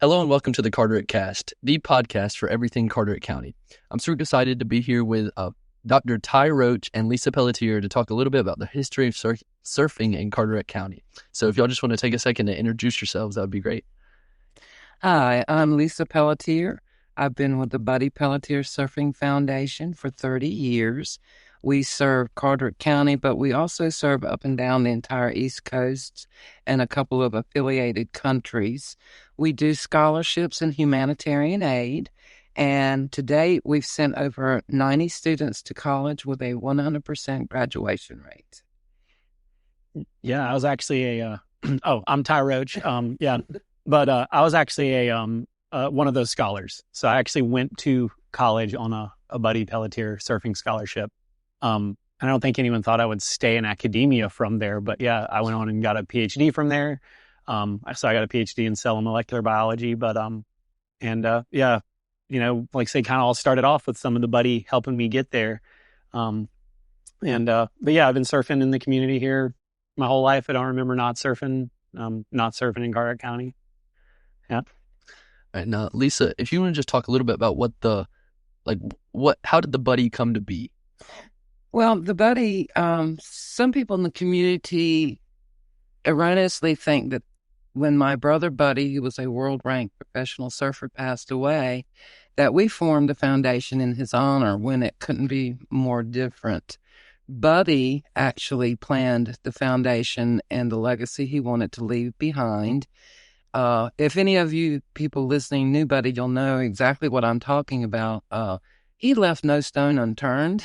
Hello and welcome to the Carteret Cast, the podcast for everything Carteret County. I'm super excited to be here with Dr. Roach and Lisa Pelletier to talk a little bit about the history of surfing in Carteret County. So if y'all just want to take a second to introduce yourselves, that would be great. Hi, I'm Lisa Pelletier. I've been with the Buddy Pelletier Surfing Foundation for 30 years. We serve Carteret County, but we also serve up and down the entire East Coast and a couple of affiliated countries. We do scholarships and humanitarian aid, and to date, we've sent over 90 students to college with a 100% graduation rate. Yeah, I was actually I'm Ty Roach. But I was actually one of those scholars. So I actually went to college on a Buddy Pelletier surfing scholarship. I don't think anyone thought I would stay in academia from there, but yeah, I went on and got a PhD from there. So I got a PhD in cell and molecular biology, but like I say, kind of all started off with some of the Buddy helping me get there. But yeah, I've been surfing in the community here my whole life. I don't remember not surfing in Carteret County. Yeah. All right, now, Lisa, if you want to just talk a little bit about how did the Buddy come to be? Well, the Buddy, some people in the community erroneously think that when my brother Buddy, who was a world-ranked professional surfer, passed away, that we formed the foundation in his honor when it couldn't be more different. Buddy actually planned the foundation and the legacy he wanted to leave behind. If any of you people listening knew Buddy, you'll know exactly what I'm talking about. He left no stone unturned.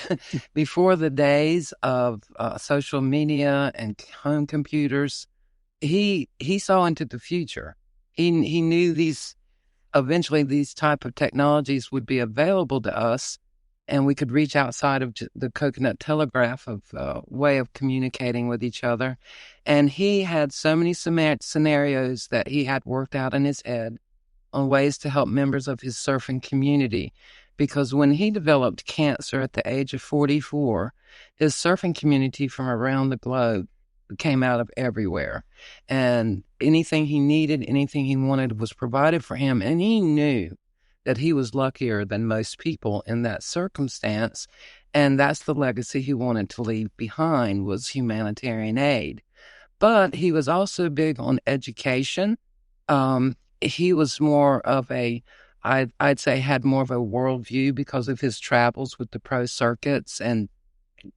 Before the days of social media and home computers, he saw into the future. He knew eventually these type of technologies would be available to us, and we could reach outside of the coconut telegraph of way of communicating with each other. And he had so many scenarios that he had worked out in his head on ways to help members of his surfing community. Because when he developed cancer at the age of 44, his surfing community from around the globe came out of everywhere. And anything he needed, anything he wanted was provided for him. And he knew that he was luckier than most people in that circumstance. And that's the legacy he wanted to leave behind, was humanitarian aid. But he was also big on education. He was more of I'd say had more of a worldview because of his travels with the pro circuits and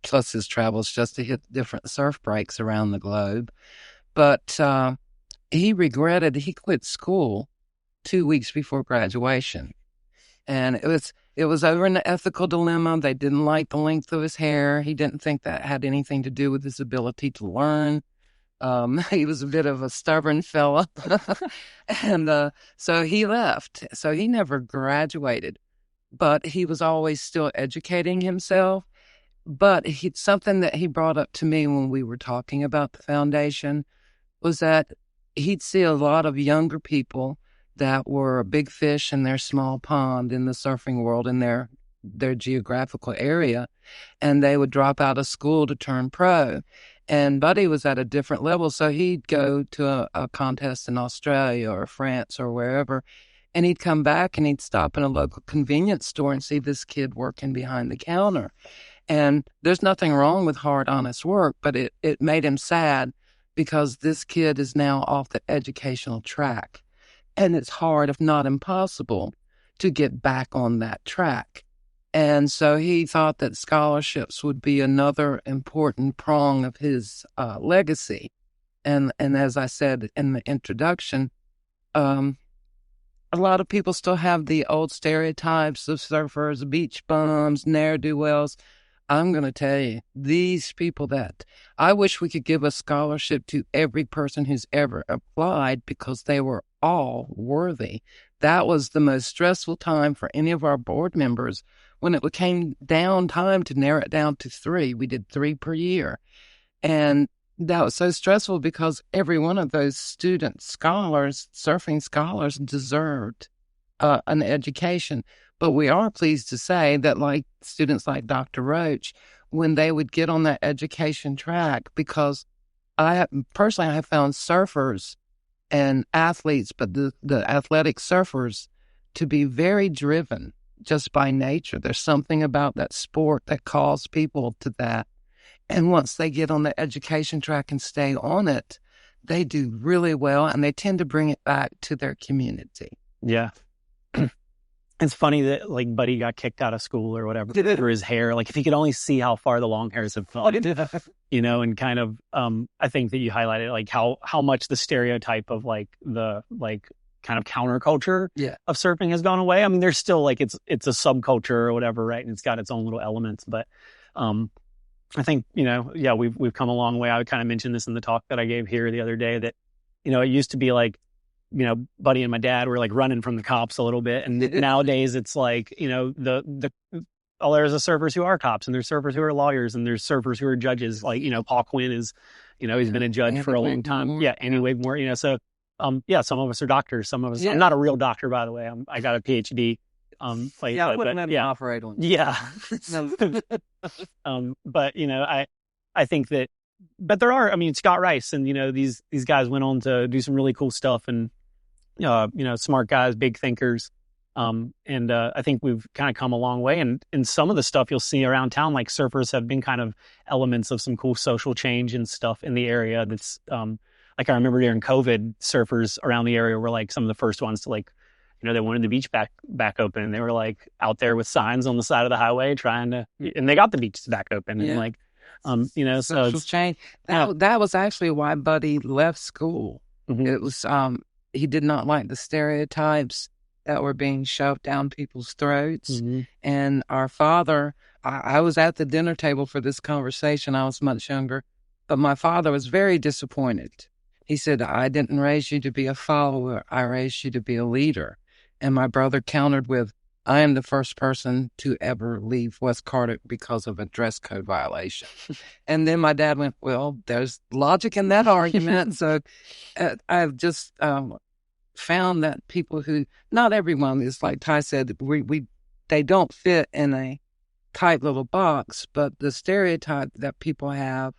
plus his travels just to hit different surf breaks around the globe. But he regretted he quit school 2 weeks before graduation. And it was over an ethical dilemma. They didn't like the length of his hair. He didn't think that had anything to do with his ability to learn. He was a bit of a stubborn fella. And so he left. So he never graduated. But he was always still educating himself. But something that he brought up to me when we were talking about the foundation was that he'd see a lot of younger people that were a big fish in their small pond in the surfing world in their geographical area, and they would drop out of school to turn pro. And Buddy was at a different level, so he'd go to a contest in Australia or France or wherever, and he'd come back and he'd stop in a local convenience store and see this kid working behind the counter. And there's nothing wrong with hard, honest work, but it made him sad because this kid is now off the educational track. And it's hard, if not impossible, to get back on that track. And so he thought that scholarships would be another important prong of his legacy. And as I said in the introduction, a lot of people still have the old stereotypes of surfers, beach bums, ne'er-do-wells. I'm going to tell you, these people that I wish we could give a scholarship to every person who's ever applied because they were all worthy. That was the most stressful time for any of our board members when it came down time to narrow it down to 3. We did 3 per year. And that was so stressful because every one of those student scholars, surfing scholars, deserved an education. But we are pleased to say that like students like Dr. Roach, when they would get on that education track, because I have found surfers and athletes, but the athletic surfers to be very driven just by nature. There's something about that sport that calls people to that. And once they get on the education track and stay on it, they do really well, and they tend to bring it back to their community. Yeah. It's funny that like Buddy got kicked out of school or whatever for his hair. Like if he could only see how far the long hairs have gone, and kind of, I think that you highlighted like how much the stereotype of like the like kind of counterculture of surfing has gone away. I mean, there's still like, it's a subculture or whatever, right? And it's got its own little elements, but, I think, we've come a long way. I kind of mentioned this in the talk that I gave here the other day that, it used to be like, Buddy and my dad were like running from the cops a little bit. And nowadays it's like, there's the surfers who are cops, and there's surfers who are lawyers, and there's surfers who are judges. Like, Paul Quinn is, he's been a judge for a long time. Yeah. Annie Wigmore, so, some of us are doctors. Some of us, I'm not a real doctor, by the way. I got a PhD. I wouldn't let him operate on you. Yeah. But, I think that, but there are, Scott Rice and, these guys went on to do some really cool stuff, and, smart guys, big thinkers. And I think we've kind of come a long way. And some of the stuff you'll see around town, like surfers have been kind of elements of some cool social change and stuff in the area. That's like I remember during COVID, surfers around the area were like some of the first ones to like, they wanted the beach back open, and they were like out there with signs on the side of the highway trying to, and they got the beach back open. And like, so it's change. That was actually why Buddy left school. Mm-hmm. It was, he did not like the stereotypes that were being shoved down people's throats. Mm-hmm. And our father, I was at the dinner table for this conversation. I was much younger, but my father was very disappointed. He said, I didn't raise you to be a follower. I raised you to be a leader. And my brother countered with, I am the first person to ever leave West Carteret because of a dress code violation. And then my dad went, well, there's logic in that argument. So I've just found that people who, not everyone is like Ty said, they don't fit in a tight little box, but the stereotype that people have,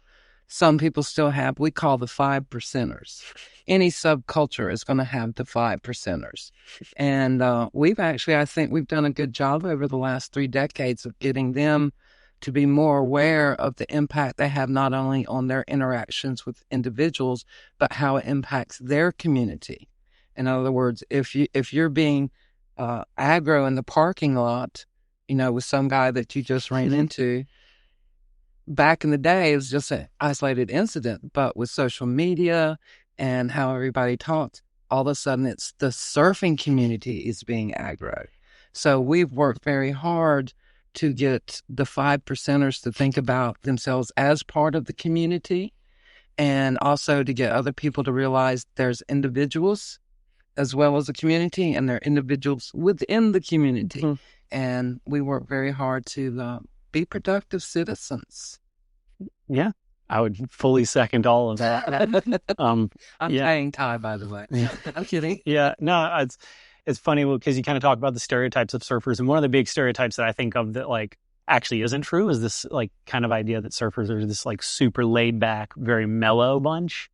some people still have, we call the 5%ers. Any subculture is going to have the 5%ers. And I think we've done a good job over the last 3 decades of getting them to be more aware of the impact they have not only on their interactions with individuals, but how it impacts their community. In other words, if you're being aggro in the parking lot, with some guy that you just ran into, back in the day, it was just an isolated incident. But with social media and how everybody talks, all of a sudden it's the surfing community is being aggro. So we've worked very hard to get the 5%ers to think about themselves as part of the community, and also to get other people to realize there's individuals as well as a community, and there are individuals within the community. Mm-hmm. And we work very hard to be productive citizens. Yeah, I would fully second all of that. I'm paying Ty, by the way. Yeah. I'm kidding. Yeah, no, it's funny because you kind of talk about the stereotypes of surfers, and one of the big stereotypes that I think of that like actually isn't true is this like kind of idea that surfers are this like super laid back, very mellow bunch.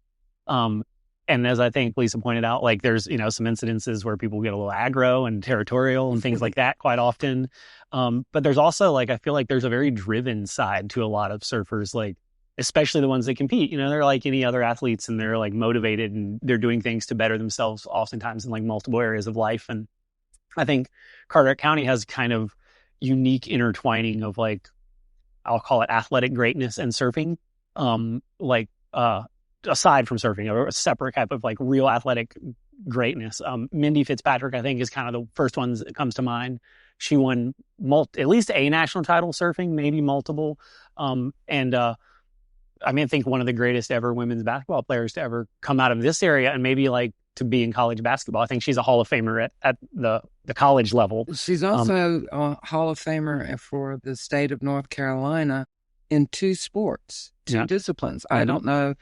And as I think Lisa pointed out, like there's, some incidences where people get a little aggro and territorial and things like that quite often. But there's also like, I feel like there's a very driven side to a lot of surfers, like especially the ones that compete. They're like any other athletes, and they're like motivated, and they're doing things to better themselves oftentimes in like multiple areas of life. And I think Carteret County has kind of unique intertwining of like, I'll call it athletic greatness and surfing. Aside from surfing, or a separate type of like real athletic greatness. Mindy Fitzpatrick, I think, is kind of the first one that comes to mind. She won at least a national title surfing, maybe multiple. I think one of the greatest ever women's basketball players to ever come out of this area, and maybe like to be in college basketball. I think she's a Hall of Famer at the college level. She's also a Hall of Famer for the state of North Carolina in 2 sports, 2 disciplines. I don't know,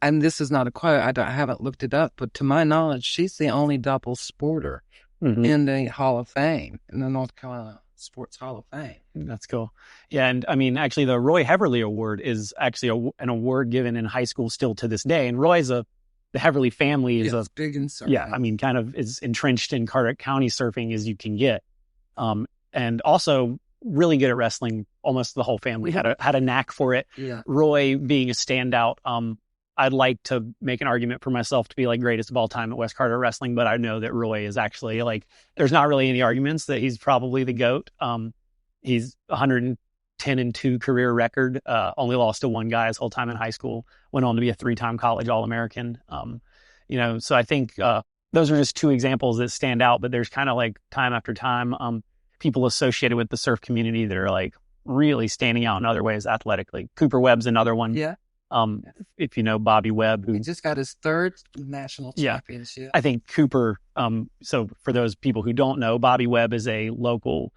and this is not a quote, I haven't looked it up, but to my knowledge, she's the only double sporter in the Hall of Fame, in the North Carolina Sports Hall of Fame. That's cool. Yeah, and actually the Roy Heverly Award is actually an award given in high school still to this day, and Roy's a the Heverly family is It's big in surfing. yeah, I mean, kind of is entrenched in Carteret County surfing as you can get. And also really good at wrestling. Almost the whole family had a knack for it. Yeah. Roy being a standout. I'd like to make an argument for myself to be like greatest of all time at West Carteret Wrestling, but I know that Roy is actually like, there's not really any arguments that he's probably the GOAT. He's 110-2 career record, only lost to one guy his whole time in high school, went on to be a 3-time college All-American. So I think those are just two examples that stand out, but there's kind of like time after time, people associated with the surf community that are like really standing out in other ways athletically. Cooper Webb's another one. Yeah. If you know Bobby Webb, who he just got his 3rd national championship. I think Cooper, so for those people who don't know, Bobby Webb is a local,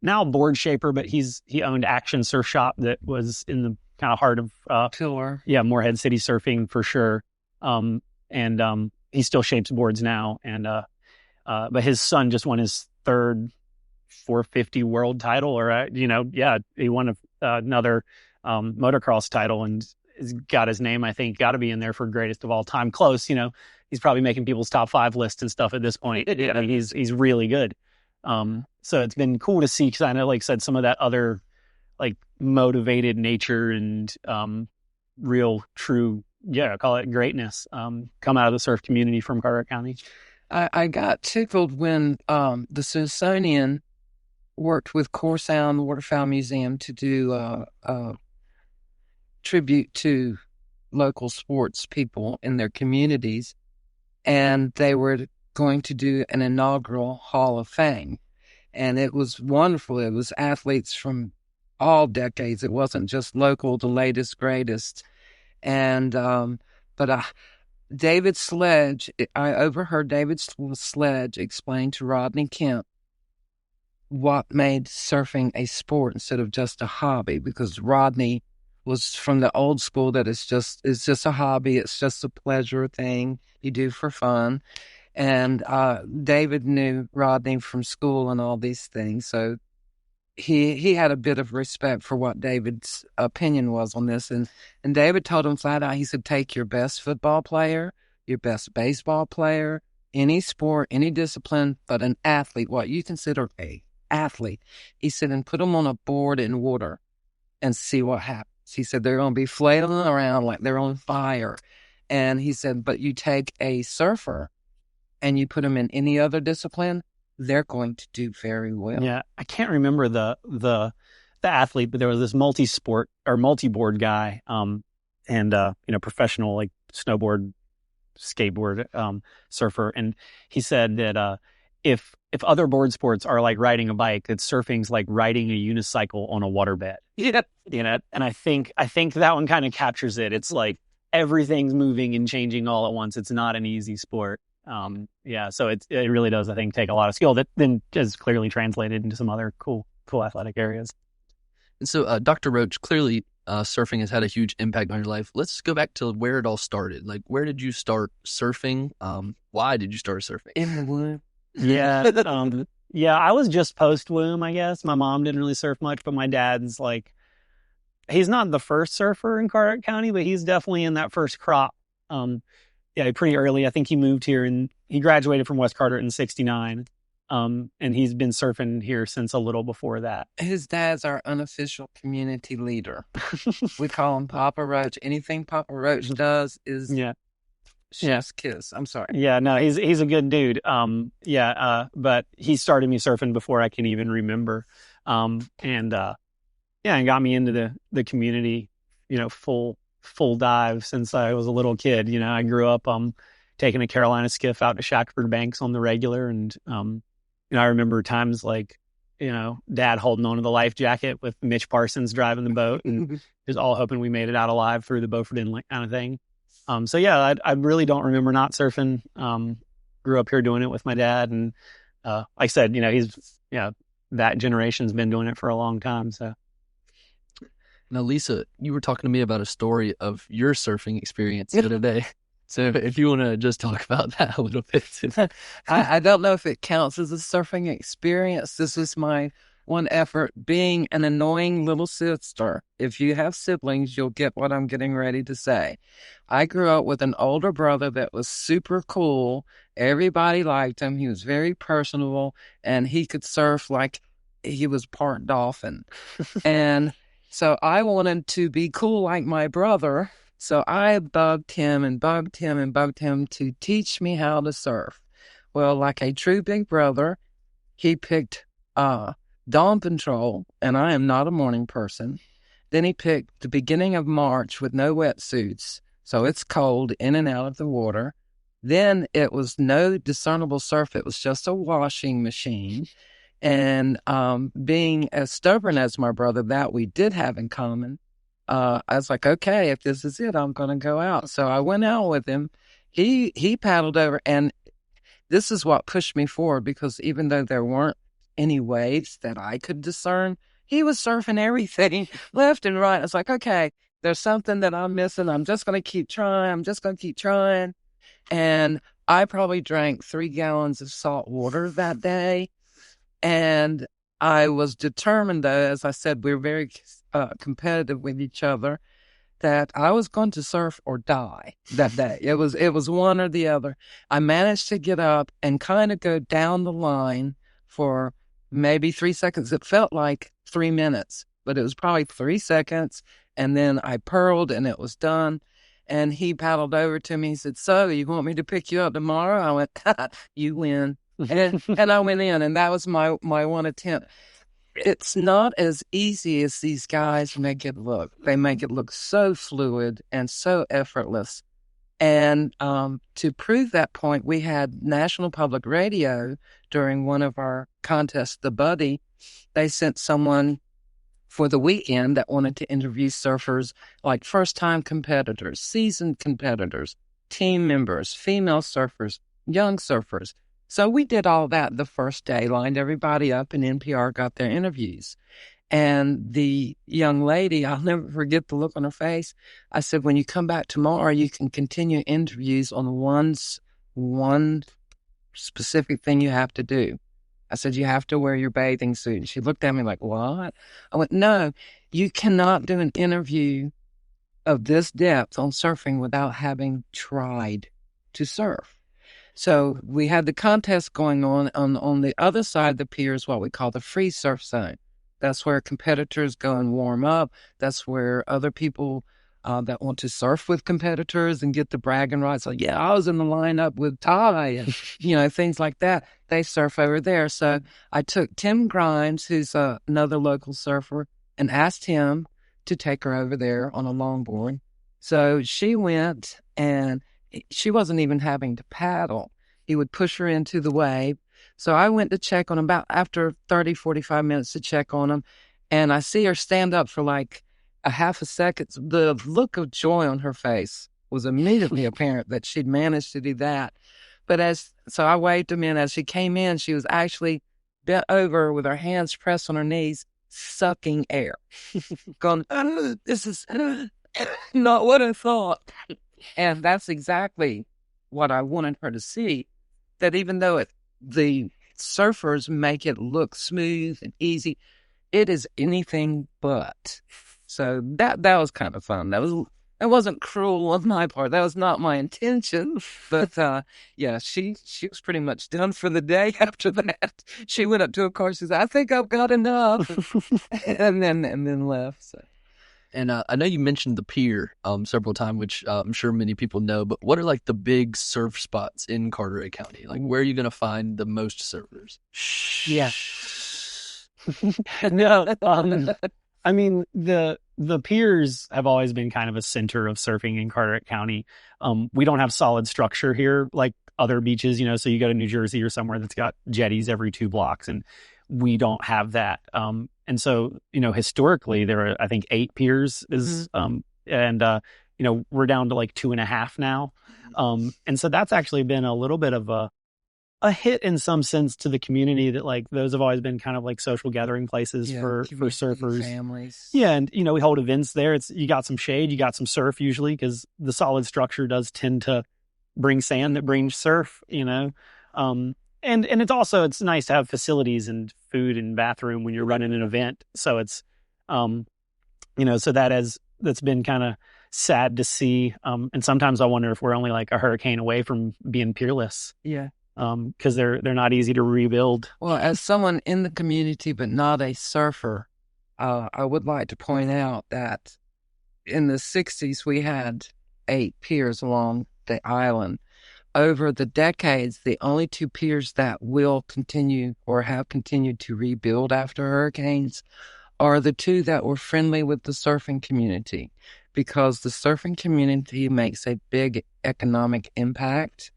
now board shaper, but he owned Action Surf Shop that was in the kind of heart of, Pillar. Yeah, Morehead City surfing for sure. And he still shapes boards now. And, but his son just won his 3rd 450 world title, or, he won another, motocross title, and has got his name, I think, got to be in there for greatest of all time. Close, he's probably making people's top 5 lists and stuff at this point. He's really good. So it's been cool to see, because I know, like I said, some of that other like motivated nature and real true, call it greatness, come out of the surf community from Carteret County. I got tickled when the Smithsonian worked with Core Sound Waterfowl Museum to do a tribute to local sports people in their communities, and they were going to do an inaugural Hall of Fame, and it was wonderful. It was athletes from all decades. It wasn't just local, the latest, greatest. And David Sledge, I overheard David Sledge explain to Rodney Kemp what made surfing a sport instead of just a hobby, because Rodney was from the old school that it's just a hobby, it's just a pleasure thing you do for fun. And David knew Rodney from school and all these things, so he had a bit of respect for what David's opinion was on this. And David told him flat out, he said, take your best football player, your best baseball player, any sport, any discipline, but an athlete, what you consider a athlete. He said, and put them on a board in water and see what happens. He said, they're going to be flailing around like they're on fire. And he said, but you take a surfer and you put them in any other discipline, they're going to do very well. Yeah, I can't remember the athlete, but there was this multi-sport or multi-board guy, and professional like snowboard, skateboard, surfer, and he said that if other board sports are like riding a bike, that surfing's like riding a unicycle on a waterbed. Yeah, and I think that one kind of captures it. It's like everything's moving and changing all at once. It's not an easy sport. So it really does, I think, take a lot of skill that then is clearly translated into some other cool athletic areas. And so, Dr. Roach, clearly surfing has had a huge impact on your life. Let's go back to where it all started. Like, where did you start surfing? Why did you start surfing? in the womb. Yeah, I was just post-womb, I guess. My mom didn't really surf much, but my dad's like, he's not the first surfer in Carteret County, but he's definitely in that first crop. Pretty early. I think he moved here and he graduated from West Carteret in 1969. And he's been surfing here since a little before that. His dad's our unofficial community leader. We call him Papa Roach. Anything Papa Roach does is chef's kiss. I'm sorry. Yeah, no, he's a good dude. But he started me surfing before I can even remember. And got me into the community, full dive since I was a little kid. I grew up taking a Carolina skiff out to Shackford Banks on the regular, and I remember times like Dad holding onto the life jacket with Mitch Parsons driving the boat, and just all hoping we made it out alive through the Beaufort Inlet kind of thing. I really don't remember not surfing. Grew up here doing it with my dad, and like I said, that generation's been doing it for a long time. So. Now, Lisa, you were talking to me about a story of your surfing experience the other day. So if you want to just talk about that a little bit. I don't know if it counts as a surfing experience. This is my one effort, being an annoying little sister. If you have siblings, you'll get what I'm getting ready to say. I grew up with an older brother that was super cool. Everybody liked him. He was very personable, and he could surf like he was part dolphin. And so I wanted to be cool like my brother. So I bugged him and bugged him and bugged him to teach me how to surf. Well, like a true big brother, he picked dawn patrol, and I am not a morning person. Then he picked the beginning of March with no wetsuits, so it's cold in and out of the water. Then it was no discernible surf. It was just a washing machine. And being as stubborn as my brother, that we did have in common, I was like, okay, if this is it, I'm going to go out. So I went out with him. He paddled over, and this is what pushed me forward, because even though there weren't any waves that I could discern, he was surfing everything left and right. I was like, okay, there's something that I'm missing. I'm just going to keep trying. And I probably drank 3 gallons of salt water that day. And I was determined, though, as I said, we were very competitive with each other, that I was going to surf or die that day. It was one or the other. I managed to get up and kind of go down the line for maybe 3 seconds. It felt like 3 minutes, but it was probably 3 seconds. And then I purled and it was done. And he paddled over to me. He said, so you want me to pick you up tomorrow? I went, you win. And I went in, and that was my one attempt. It's not as easy as these guys make it look. They make it look so fluid and so effortless. And to prove that point, we had National Public Radio during one of our contests, The Buddy. They sent someone for the weekend that wanted to interview surfers, like first-time competitors, seasoned competitors, team members, female surfers, young surfers. So we did all that the first day, lined everybody up, and NPR got their interviews. And the young lady, I'll never forget the look on her face. I said, when you come back tomorrow, you can continue interviews on one specific thing you have to do. I said, you have to wear your bathing suit. And she looked at me like, what? I went, no, you cannot do an interview of this depth on surfing without having tried to surf. So we had the contest going on the other side of the pier is what we call the free surf zone. That's where competitors go and warm up. That's where other people that want to surf with competitors and get the bragging rights. Like, yeah, I was in the lineup with Ty and, things like that. They surf over there. So I took Tim Grimes, who's another local surfer, and asked him to take her over there on a longboard. So she went, and she wasn't even having to paddle. He would push her into the wave. So I went to check on him about after 30, 45 minutes to check on him. And I see her stand up for like a half a second. The look of joy on her face was immediately apparent that she'd managed to do that. So I waved him in. As she came in, she was actually bent over with her hands pressed on her knees, sucking air. Going, this is not what I thought. And that's exactly what I wanted her to see, that even though the surfers make it look smooth and easy, it is anything but. So that was kind of fun. That wasn't cruel on my part. That was not my intention. But yeah, she was pretty much done for the day after that. She went up to her car. She said, I think I've got enough. and then left. So. And I know you mentioned the pier several times, which I'm sure many people know, but what are like the big surf spots in Carteret County? Like, where are you going to find the most surfers? Yeah. No, I mean, the piers have always been kind of a center of surfing in Carteret County. We don't have solid structure here like other beaches, so you go to New Jersey or somewhere that's got jetties every 2 blocks, and we don't have that. And so, historically there are, I think, 8 piers and we're down to like 2.5 now. And so that's actually been a little bit of a hit in some sense to the community, that like those have always been kind of like social gathering places for surfers. Families. Yeah. And, we hold events there. You got some shade, you got some surf usually, because the solid structure does tend to bring sand that brings surf, and it's nice to have facilities and food and bathroom when you're running an event. So it's, so that's been kind of sad to see. And sometimes I wonder if we're only like a hurricane away from being peerless. Yeah. Because they're not easy to rebuild. Well, as someone in the community but not a surfer, I would like to point out that in the 60s we had 8 piers along the island. Over the decades, the only 2 piers that will continue or have continued to rebuild after hurricanes are the 2 that were friendly with the surfing community, because the surfing community makes a big economic impact.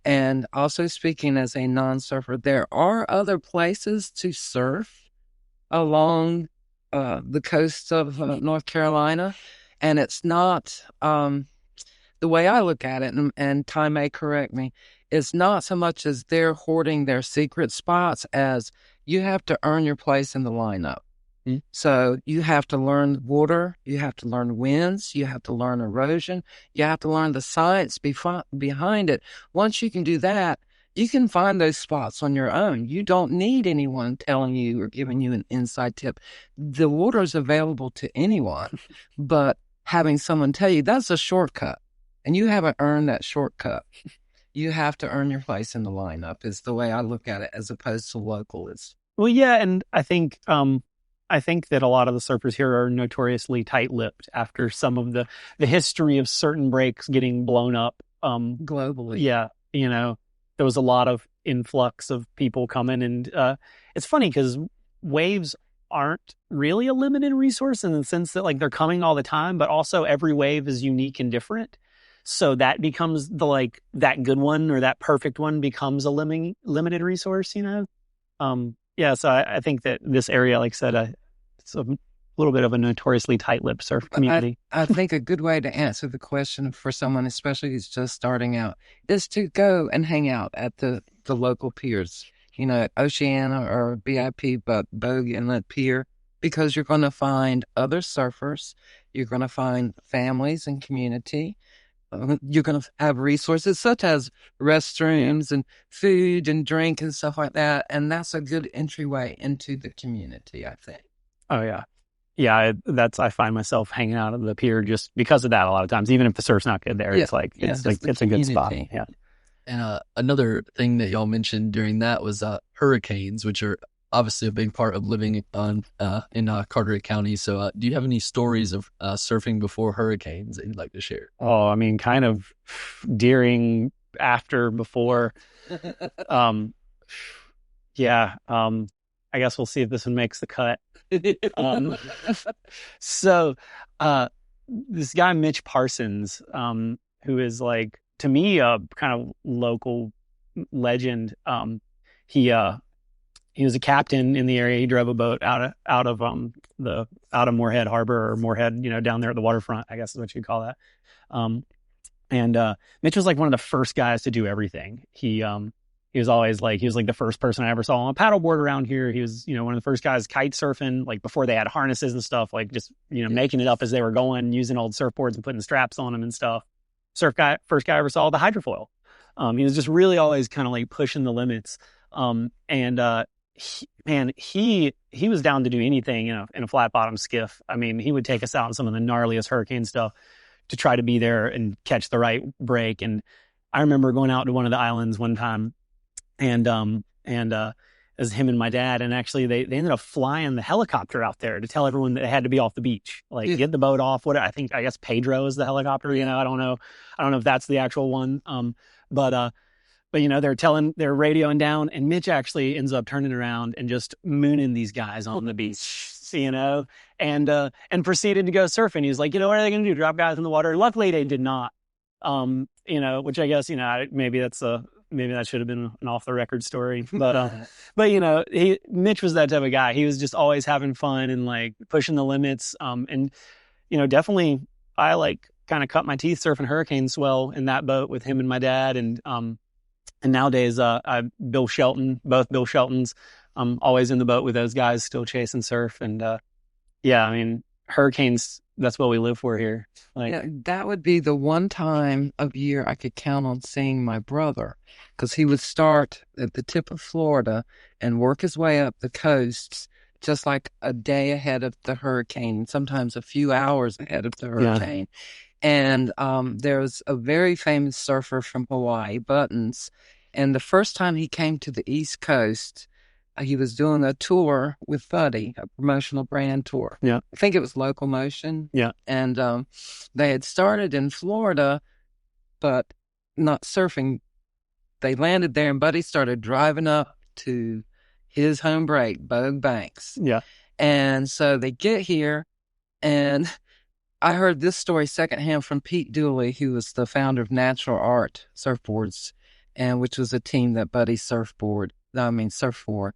And also, speaking as a non-surfer, there are other places to surf along the coast of North Carolina. And it's not, the way I look at it, and Ty may correct me, it's not so much as they're hoarding their secret spots as you have to earn your place in the lineup. So you have to learn water, you have to learn winds, you have to learn erosion, you have to learn the science behind it. Once you can do that, you can find those spots on your own. You don't need anyone telling you or giving you an inside tip. The water is available to anyone, but having someone tell you that's a shortcut, and you haven't earned that shortcut. You have to earn your place in the lineup is the way I look at it, as opposed to locals. Well, yeah, and I think that a lot of the surfers here are notoriously tight-lipped after some of the history of certain breaks getting blown up globally. Yeah, there was a lot of influx of people coming, and it's funny because waves aren't really a limited resource in the sense that like they're coming all the time, but also every wave is unique and different. So that becomes that good one or that perfect one becomes a limited resource, Yeah, so I think that this area, like I said, it's a little bit of a notoriously tight-lipped surf community. I think a good way to answer the question for someone, especially who's just starting out, is to go and hang out at the local piers, Oceana or BIP, but Bogue Inlet Pier, because you're going to find other surfers, you're going to find families and community. You're going to have resources such as restrooms and food and drink and stuff like that. And that's a good entryway into the community, I think. Oh, yeah. Yeah, I find myself hanging out at the pier just because of that a lot of times. Even if the surf's not good there, it's a good spot. Yeah. And another thing that y'all mentioned during that was hurricanes, which are obviously a big part of living in Carteret County. So do you have any stories of surfing before hurricanes that you'd like to share? Oh, I mean, kind of during, after, before. Yeah. I guess we'll see if this one makes the cut. So this guy, Mitch Parsons, who is like, to me, a kind of local legend. He was a captain in the area. He drove a boat out of Moorhead Harbor, or Moorhead, down there at the waterfront, I guess is what you'd call that. And Mitch was like one of the first guys to do everything. He was always like, he was like the first person I ever saw on a paddleboard around here. He was, one of the first guys kite surfing, like before they had harnesses and stuff, like just, making it up as they were going, using old surfboards and putting straps on them and stuff. First guy I ever saw with the hydrofoil. He was just really always kind of like pushing the limits. He was down to do anything, in a flat bottom skiff. I mean, he would take us out in some of the gnarliest hurricane stuff to try to be there and catch the right break. And I remember going out to one of the islands one time, and it was him and my dad, and actually they ended up flying the helicopter out there to tell everyone that they had to be off the beach, like get the boat off. I guess Pedro is the helicopter. I don't know if that's the actual one. But they're radioing down, and Mitch actually ends up turning around and just mooning these guys on the beach, and proceeded to go surfing. He was like, what are they going to do? Drop guys in the water? Luckily, they did not. Which I guess, maybe that should have been an off the record story, but Mitch was that type of guy. He was just always having fun and like pushing the limits. Definitely I like kind of cut my teeth surfing hurricane swell in that boat with him and my dad. And nowadays, Bill Shelton, both Bill Sheltons, I'm always in the boat with those guys, still chasing surf. And, hurricanes, that's what we live for here. Like, Yeah, that would be the one time of year I could count on seeing my brother, because he would start at the tip of Florida and work his way up the coasts just like a day ahead of the hurricane, sometimes a few hours ahead of the hurricane. And there's a very famous surfer from Hawaii, Buttons, and the first time he came to the East Coast, he was doing a tour with Buddy, a promotional brand tour. Yeah. I think it was Local Motion. Yeah. And they had started in Florida, but not surfing. They landed there, and Buddy started driving up to his home break, Bogue Banks. Yeah. And so they get here, and I heard this story secondhand from Pete Dooley, who was the founder of Natural Art Surfboards, and which was a team that Buddy surfed for.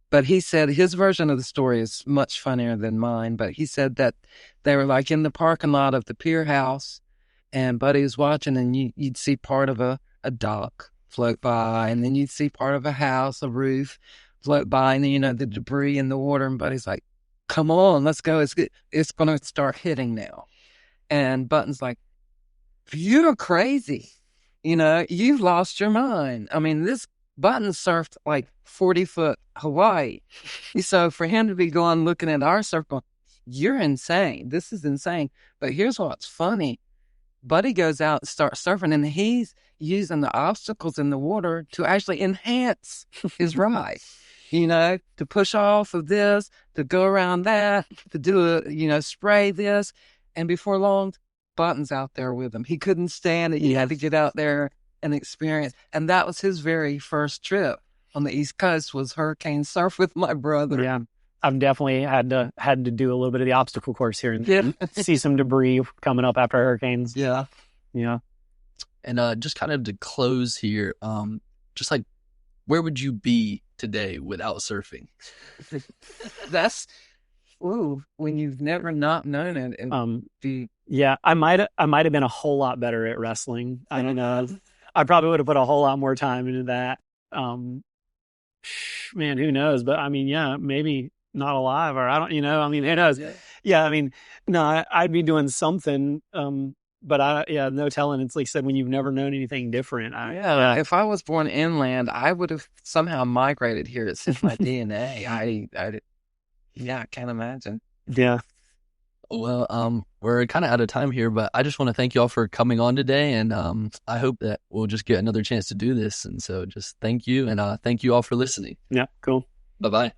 But he said his version of the story is much funnier than mine. But he said that they were like in the parking lot of the pier house, and Buddy was watching, and you'd see part of a dock float by, and then you'd see part of a house, a roof float by, and then, the debris in the water. And Buddy's like, come on, let's go. It's going to start hitting now. And Button's like, you're crazy. You've lost your mind. I mean, this Button surfed like 40-foot Hawaii. So for him to be going looking at our surf going, you're insane. This is insane. But here's what's funny. Buddy goes out and starts surfing, and he's using the obstacles in the water to actually enhance his ride. To push off of this, to go around that, to do spray this. And before long, Button's out there with him. He couldn't stand it. He had to get out there and experience. And that was his very first trip on the East Coast, was hurricane surf with my brother. Yeah. I've definitely had to do a little bit of the obstacle course here and see some debris coming up after hurricanes. Yeah. Yeah. And just kind of to close here, just like, where would you be today without surfing? That's when you've never not known it. Yeah, I might have been a whole lot better at wrestling. I don't know. I probably would have put a whole lot more time into that. Man, who knows? But I mean, yeah, maybe not alive, or I don't, who knows? Yeah, I mean, no, I'd be doing something. But no telling. It's like I said, when you've never known anything different. If I was born inland, I would have somehow migrated here. It's in my DNA. I can't imagine. Yeah. Well, we're kind of out of time here, but I just want to thank you all for coming on today, and I hope that we'll just get another chance to do this. And so just thank you, and thank you all for listening. Yeah, cool. Bye-bye.